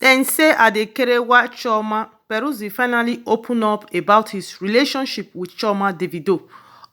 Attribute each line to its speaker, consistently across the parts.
Speaker 1: Then say Adekerewa Chioma Peruzzi finally opened up about his relationship with Chioma Davido.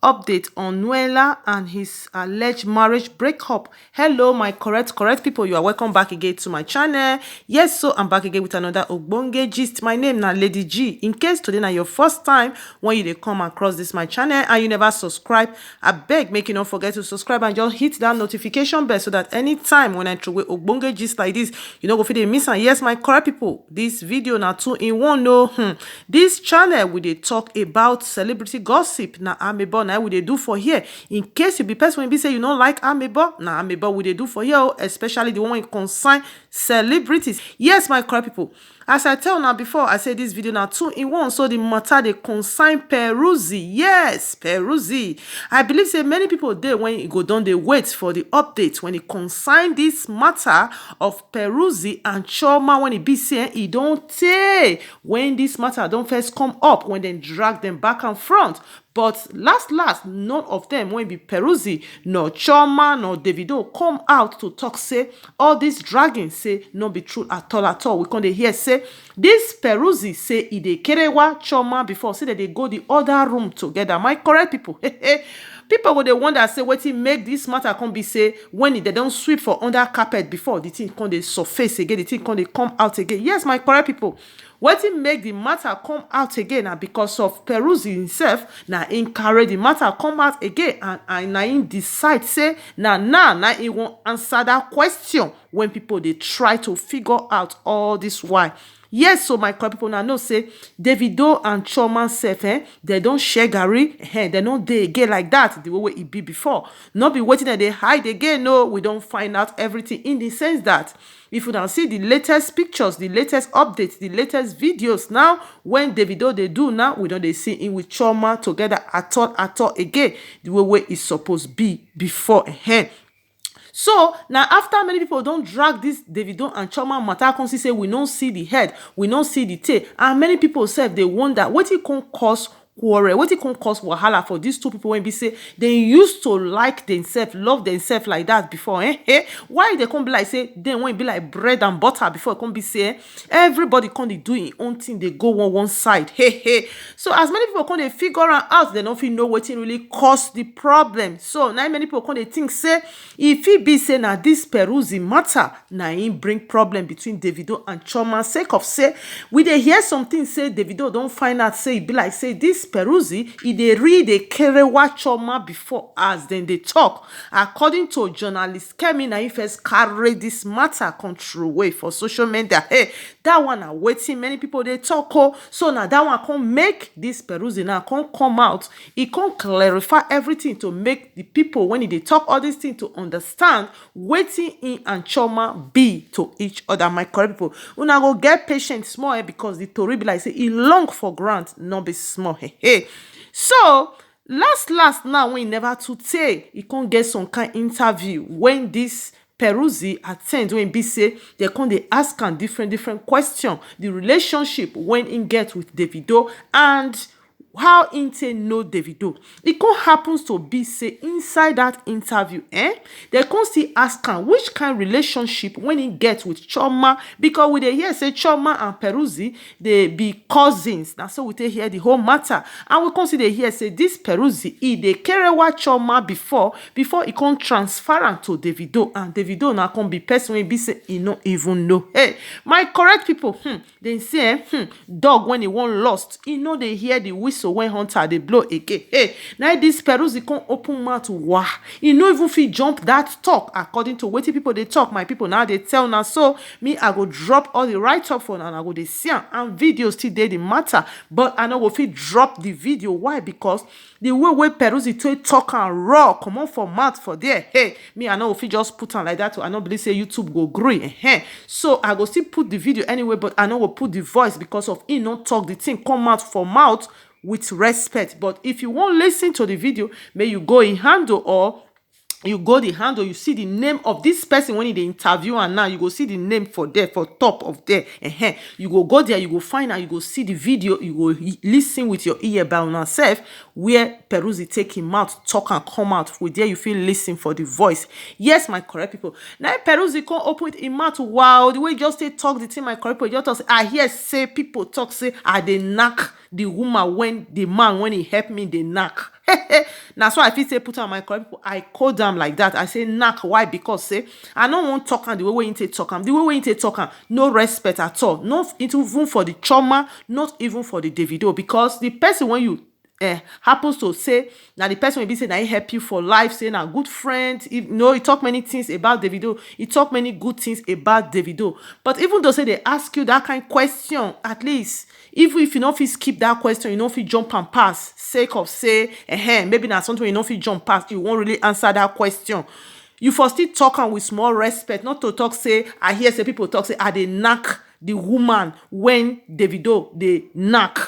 Speaker 1: Update on Nuella and his alleged marriage breakup. Hello, my correct people. You are welcome back again to my channel. Yes, so I'm back again with another ogbonge gist. My name na Lady G. In case today na your first time when you dey come across this my channel and you never subscribe, I beg make you not forget to subscribe and just hit that notification bell so that anytime when I throw away ogbonge gist like this, you no go fit dey miss am. Yes, my correct people, this video na 2-in-1. No, this channel we dey talk about celebrity gossip. Na amebo na we dey do for here. In case you be person wey be say you no like amebo, na amebo we dey do for here, especially the one wey concern celebrities. Yes, my correct people, as I tell now before, I say this video na 2-in-1, so the matter dey concern Peruzzi. Yes, Peruzzi. I believe say many people there when you go down they wait for the update when it concern this matter of Peruzzi and Chioma. When it be saying it don't say when this matter don't first come up, when they drag them back and front. But last, none of them, when be Peruzzi, nor Chioma, nor Davido, come out to talk, say, all this dragging, say, no be true at all. We can't hear, say, this Peruzzi, say, ide kerewa Chioma before, say that they go the other room together. My correct people, people go dey wonder, say, wetin make this matter come be, say, when they don't sweep for under carpet before, the thing come dey surface again, the thing come dey come out again. Yes, my correct people, wetin make the matter come out again na because of Peruzzi himself. Na him carry the matter come out again and na him decide say na him wan answer that question when people dey try to figure out all this why. Yes, so my people now know say Davido and Chioma sef, they don't share garri, they no dey again like that the way it be before. Not be waiting that they hide again. No, we don't find out everything in the sense that if you now see the latest pictures, the latest updates, the latest videos now, when Davido they do now, we don't they see him with Chioma together at all again the way it's supposed to be before. So now after many people don't drag this Davido and Chioma matter, come see say we don't see the head, we don't see the tail, and many people say they wonder what it can cause quarrel, what it can cause wahala for these two people when be say they used to like themselves, love themselves like that before. Why they can't be like say then when it be like bread and butter before it can't be say everybody can't do it own thing, they go one side. So as many people can't figure out, they don't know what it really cause the problem. So now many people can't think say if it be say now this Peruzzi matter now him bring problem between Davido and Chioma, sake of say we dey hear something say Davido don't find out, say it be like say this Peruzzi, they read the kerewa Chioma before as then they talk. According to journalist Kemi, na first carry this matter control way for social media. That one are waiting. Many people they talk. So now that one can make this Peruzzi now can come out. It can clarify everything to make the people when they talk all these things to understand waiting in and Chioma be to each other. My correct people, una go get patient small because the story be like say it long for grant, not be small. So last now when never to say he can't get some kind interview when this Peruzzi attend, when be say they come they ask am different question, the relationship when he get with Davido and how inte know Davido. It can happens to be say inside that interview, they can still ask him which kind relationship when he gets with Chioma, because we dey hear say Chioma and Peruzzi they be cousins. Now so we dey hear the whole matter, and we can see they hear say this Peruzzi they kerewa Chioma before he can transfer am to Davido, and Davido now can be person wey be say he no even know. Hey, my correct people, they say dog when he won lost, he know they hear the whistle when hunter they blow again. Now this Peruzzi can open mouth, wah, he no even fit jump that talk according to what people they talk. My people now they tell now, so me I go drop all the write up for and I go they see and videos still dey the matter, but I no go fit drop the video. Why? Because the way Peruzzi to talk and raw come on for mouth for there. Me I no go fit just put on like that. I no believe say YouTube go agree. So I go still put the video anyway, but I no go put the voice because of he no talk the thing come out for mouth with respect. But if you won't listen to the video, may you go in handle or you go the handle, you see the name of this person when they interview, and now you go see the name for there, for top of there. You go there, you go find out, you go see the video, you go listen with your ear by yourself where Peruzzi take him out, talk and come out. With there you feel listen for the voice. Yes, my correct people. Now Peruzzi come open him mouth. Wow, the way you just say talk the thing, my correct people, just I hear say people talk say I dey knack the woman when the man when he help me they knack. That's why I feel say put on my correct people. I call them like that. I say knack. Why? Because say I don't want talk and the way you take talk am. The way you take talk am, no respect at all. Not even for the Chioma, not even for the Davido. Because the person when you happens to say now the person will be saying that he help you for life, saying a good friend. He talk many things about Davido. He talk many good things about Davido. But even though say they ask you that kind of question, at least if you know if you skip that question, you know if you jump and pass, sake of say, maybe not something you know if you jump past, you won't really answer that question. You for still talking with small respect, not to talk say, I hear say people talk say, they knack the woman when Davido they knack.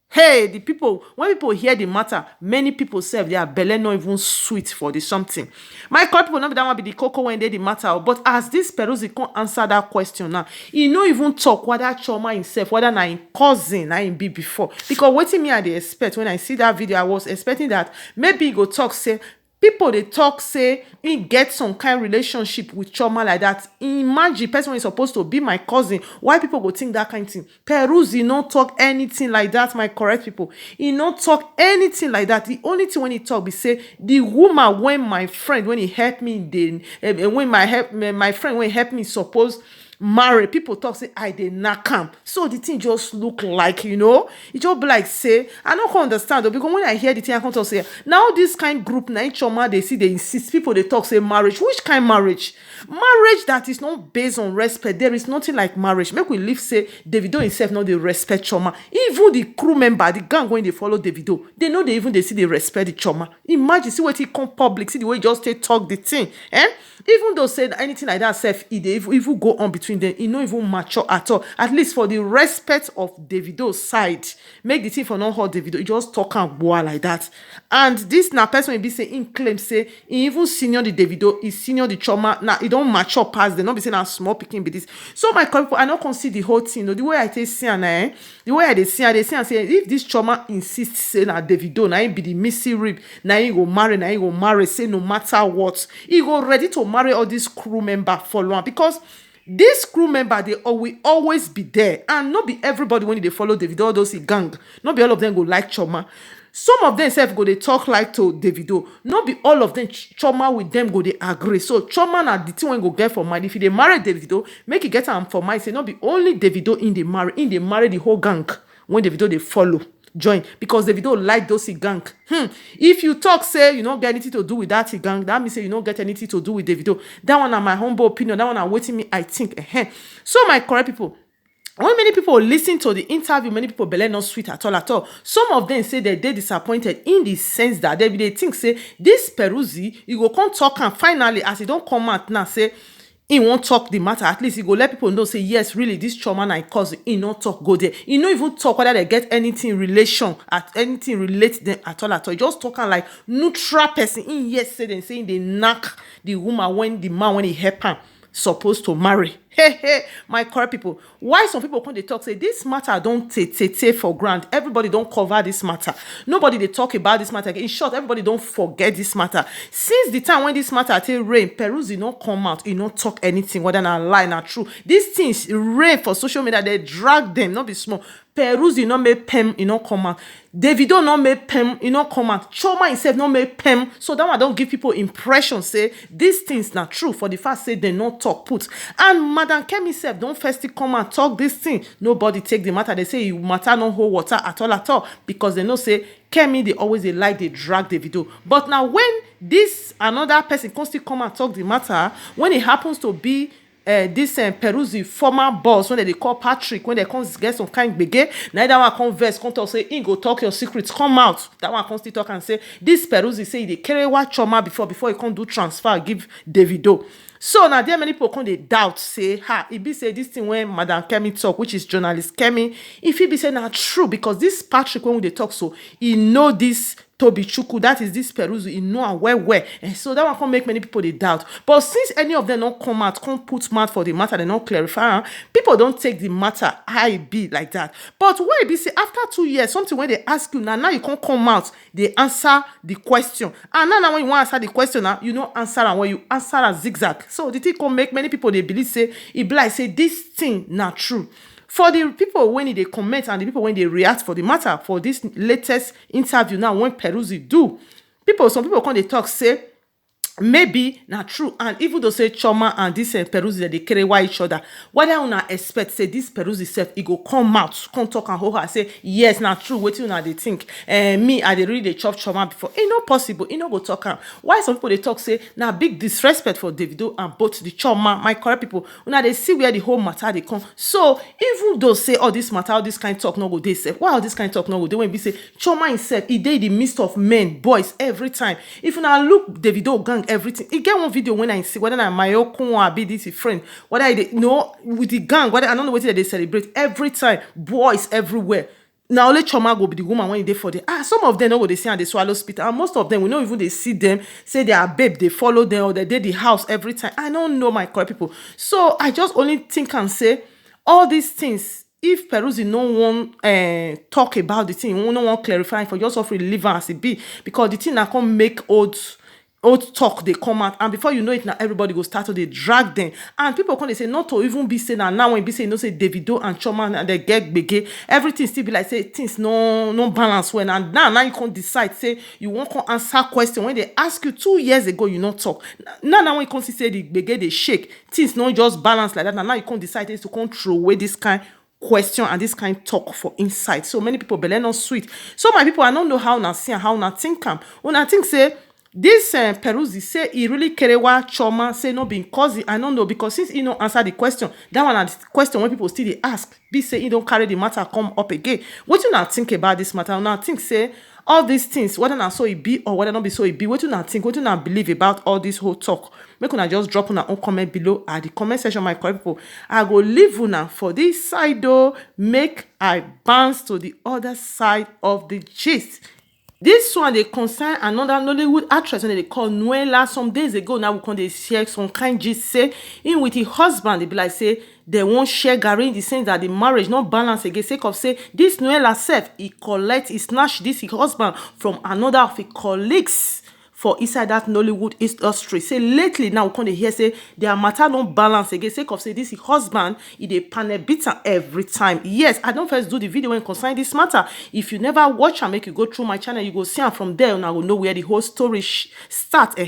Speaker 1: Hey, the people, when people hear the matter, many people say their belly not even sweet for the something. My correct people, not be that one be the cocoa when they the matter. But as this Peruzzi can't answer that question now, he no even talk whether Chioma himself, whether na him cousin, na him be before. Because waiting me I dey expect when I see that video, I was expecting that maybe he go talk say, people they talk say he get some kind of relationship with Chioma like that. Imagine person when is supposed to be my cousin. Why people go think that kind of thing? Peruzzi no talk anything like that, my correct people. He no talk anything like that. The only thing when he talk be say the woman when my friend when he help me when my friend when he help me suppose marry, people talk say I dey knack am. So the thing just look like, it just be like say I no can understand though, because when I hear the thing I come talk say now this kind group na Chioma they see they insist, people they talk say marriage. Which kind marriage that is not based on respect? There is nothing like marriage. Make we leave say Davido himself no dey respect Chioma. Even the crew member, the gang when they follow Davido, they know they see they respect the Chioma. Imagine, see what he come public, see the way he just talk the thing. Even though say anything like that self, if go on between them, it no even mature at all. At least for the respect of Davido's side, make the thing for not hurt Davido. You just talk and boy like that. And this na person will be saying in claim say he even senior the Davido, he senior the Chioma. Now he don't mature past them. Not be saying a small picking be this. So my people, I not consider the whole thing. The way I take see and the way I see and say if this Chioma insists say na Davido, na him be the missy rib, na him go marry, say no matter what, he go ready to marry all these crew member for long, because this crew member they will always be there, and not be everybody when they follow Davido, all those gang, not be all of them go like Chioma. Some of them self go they talk like to Davido, not be all of them Chioma with them go they agree. So Chioma na the thing when go get for mind. If they marry Davido, make it get am for mind. Say not be only Davido in they marry the whole gang when Davido they follow join, because Davido like those gang. If you talk say you don't get anything to do with that gang, that means say you don't get anything to do with Davido. That one are my humble opinion. That one are waiting me, I think. So my correct people, when many people listen to the interview, many people believe not sweet at all. Some of them say that they disappointed in the sense that they think say this Peruzzi, you go come talk and finally as he don't come out now say he won't talk the matter. At least he go let people know say yes, really this Chioma na cousin. He not talk go there. He not even talk whether they get anything relation at anything relate them at all. He just talking like neutral person. In yes say them saying they knack the woman when the man when he help him supposed to marry. My correct people, why some people when they talk say this matter don't take for granted. Everybody don't cover this matter. Nobody they talk about this matter. In short, everybody don't forget this matter. Since the time when this matter take rain, Peruzzi not come out, he not talk anything whether na lie na true. These things rain for social media, they drag them, not be small. Peruzzi not make pem, he not come out. Davido not make pem, he not come out. Chioma himself not make pem. So that one don't give people impression say these things not true. For the fact say they not talk put. And Madam Kemi self don't first come and talk this thing. Nobody take the matter. They say you matter no hold water at all. Because they know say Kemi they always they like they drag Davido. But now when this another person constantly come and talk the matter, when it happens to be this Peruzzi former boss, when they call Patrick, when they come get some kind of gbege, now that one come verse, come talk say, he go talk your secrets, come out. That one come still talk and say, this Peruzzi say they carry what Chioma before he come do transfer, give Davido. So now there many people come they doubt say, it be say this thing when Madam Kemi talk, which is journalist Kemi, if he be say not true, because this Patrick when they talk so, he know this Tobichukwu, that is this Peruzzi, you know am well. And so that one can make many people they doubt. But since any of them don't come out, can't put mouth for the matter, they don't clarify, people don't take the matter how it be like that. But where it be say after 2 years, something when they ask you now you can't come out, they answer the question. And now when you want to answer the question, now you know answer, and when you answer a zigzag. So the thing can make many people they believe say it be like say this thing not true. For the people when they comment and the people when they react for the matter for this latest interview now when Peruzzi do, some people come they talk say maybe not true, and even though say Chioma and this Peruzzi they carry why each other, whether una expect say this Peruzzi self he go come out come talk and hold her say yes not true wetin una dey think me I dey really dey chop Chioma before, e no possible, e no go talk am. Why some people they talk say na big disrespect for Davido and both the Chioma, my correct people, una dey see where the whole matter they come. So even though say all this matter, all this kind talk no go dey sef, why all this kind talk no go dey when be say Chioma himself he dey in the midst of men boys every time. If una look Davido gang everything, e get one video when I see whether na my okun or be this friend, whether they know with the gang, whether I don't know what they celebrate every time, boys everywhere. Now only Chioma go be the woman when they for the some of them know what they see and they swallow spit, and most of them we know even they see them say they are babe, they follow them or they did the house every time. I don't know my correct people. So I just only think and say all these things. If Peruzzi no one talk about the thing, no one clarify for just offer leave as it be, because the thing na come make old talk they come out, and before you know it now everybody go start to they drag them, and people come they say not to even be saying now when be saying no say Davido and Chioma and they get big, everything still be like say things no balance when, and now you can't decide say you won't answer question when they ask you 2 years ago you not talk. Now when you can't say the big they shake things not just balance like that, and now you can't decide to control away this kind question and this kind talk for insight. So many people belle not sweet. So my people, I don't know how na see and how na think am. When I think say this Peruzzi say he really kerewa Chioma say no being cause I don't know, because since he no answer the question, that one is the question when people still they ask be say he don't carry the matter come up again. What you not think about this matter? Now think say all these things, whether not so it be or whether not be so it be, what you not think, what you not believe about all this whole talk, make una just drop una own comment below at the comment section, my correct people. I go leave una for this side though, make I bounce to the other side of the gist. This one they concern another Nollywood actress and they call Nuella. Some days ago now we can they share some kind gist say in with his husband, they be like say they won't share Gary in the sense that the marriage not balance again, sake of say this Nuella self he snatch this his husband from another of his colleagues for inside that Nollywood industry. Say lately now we come hear say their matter don't balance again, sake of say this his husband he dey panel bitter every time. Yes, I don't first do the video when concern this matter. If you never watch and make you go through my channel, you go see, and from there and I will know where the whole story start.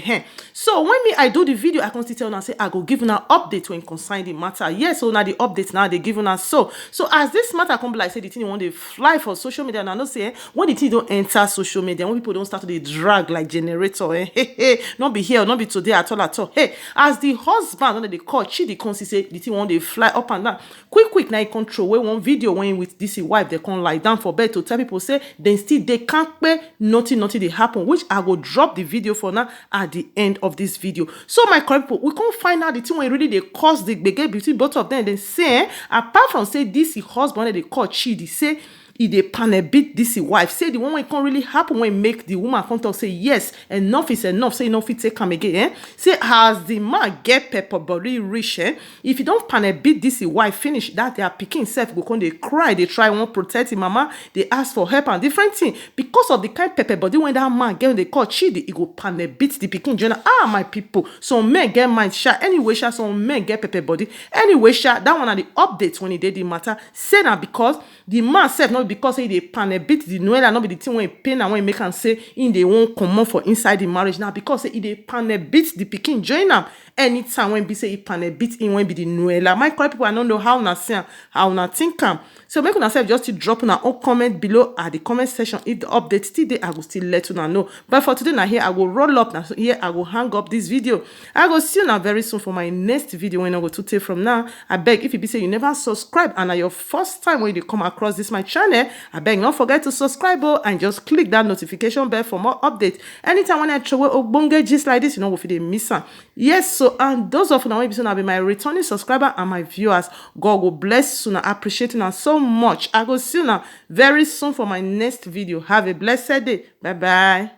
Speaker 1: So when I do the video, I can still tell and say I go give an update when concern the matter. Yes, so now the updates now they giving us so as this matter come be like say the thing you want to fly for social media, and I know say when the thing don't enter social media, when people don't start to dey drag like generator, not be here, not be today at all. As the husband when they call she the say the thing want they fly up and down quick now control where one video when with this wife they can't lie down for bed to tell people say then still they can't pay nothing they happen, which I will drop the video for now at the end of this video. So my correct people, we can't find out the thing when really they cause the big between both of them. They say apart from say this husband they call Chidi say he dey panel beat this wife, say the one when can't really happen when make the woman come talk say yes enough is enough, say enough it take am again. Say as the man get pepper body rich, if you don't panel beat this wife finish, that their pikin self go come they cry, they try one protect him mama, they ask for help and different thing because of the kind pepper body when that man get when they call Chidi, he go panel beat the pikin join. My people, some men get mind sha anyway sha, some men get pepper body anyway sha. That one are the updates when he did the matter. Say that because the man self not because say they panel beat the Nuella, not be the thing when pain and when make and say in they won't come for inside the marriage now, because say they panel beat the pikin join am anytime when be say he panel beat in when be the Nuella. My correct people, I don't know how na say how na think am. So make una self just to drop una own comment below at the comment section. If the update still there, I will still let una know. But for today now here I will roll up now. So here I will hang up this video. I will see you now very soon for my next video when I go to take from now. I beg if you be say you never subscribe and are your first time when you come across this my channel, there, I beg don't forget to subscribe and just click that notification bell for more updates. Anytime when I throw ogbonge gist like this, if they miss am. Yes, so and those of you now will be my returning subscriber and my viewers. God will bless you. I appreciate you so much. I go see you now very soon for my next video. Have a blessed day. Bye bye.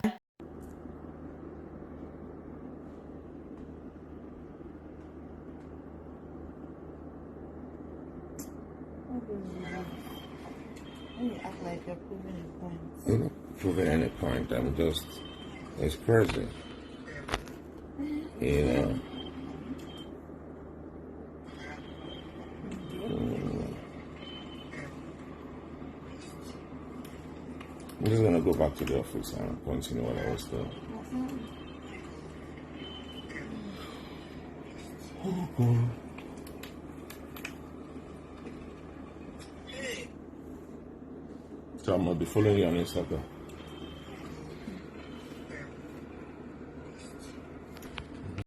Speaker 1: You act like you're proving a point.
Speaker 2: I'm not proving any point. I'm just expressing. You know. I'm just gonna go back to the office and continue what I was doing. So I'm gonna be following you on Instagram.